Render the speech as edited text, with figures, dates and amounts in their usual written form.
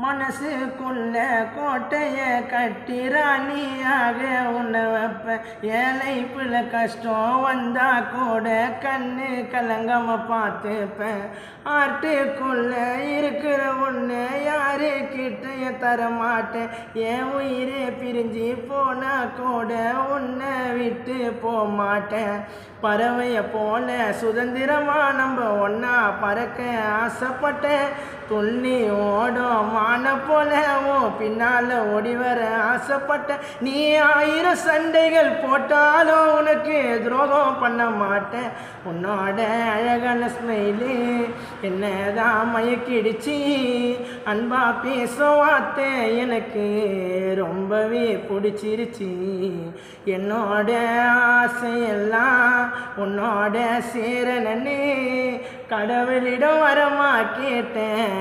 மனசுக்குள்ள கோட்டைய கட்டி ராணியாக உன்னை வைப்பேன். ஏழை பிள்ளை கஷ்டம் வந்தா கூட கண்ணு கலங்காம பார்த்துப்பேன். ஆட்டுக்குள்ள இருக்கிற ஒன்று யாரு கிட்டைய தரமாட்டேன். என் உயிரே பிரிஞ்சு போனா கூட உன்னை விட்டு போமாட்டேன். பறவைய போல சுதந்திரமா நம்ம ஒன்னா பறக்க ஆசைப்பட்டேன். துள்ளி ஓடும் மான போல பின்னால ஓடி வர ஆசைப்பட்டேன். நீ 1000 சண்டைகள் போட்டாலும் உனக்கு துரோகம் பண்ண மாட்டேன். உன்னோட அழகான ஸ்மைலு என்னதான் மயக்கிடுச்சு. அன்பா பேசும் வார்த்தை எனக்கு ரொம்பவே பிடிச்சிருச்சு. என்னோட ஆசையெல்லாம் உன்னோட சேரனே கடவுளிடம் வரமா கேட்டேன்.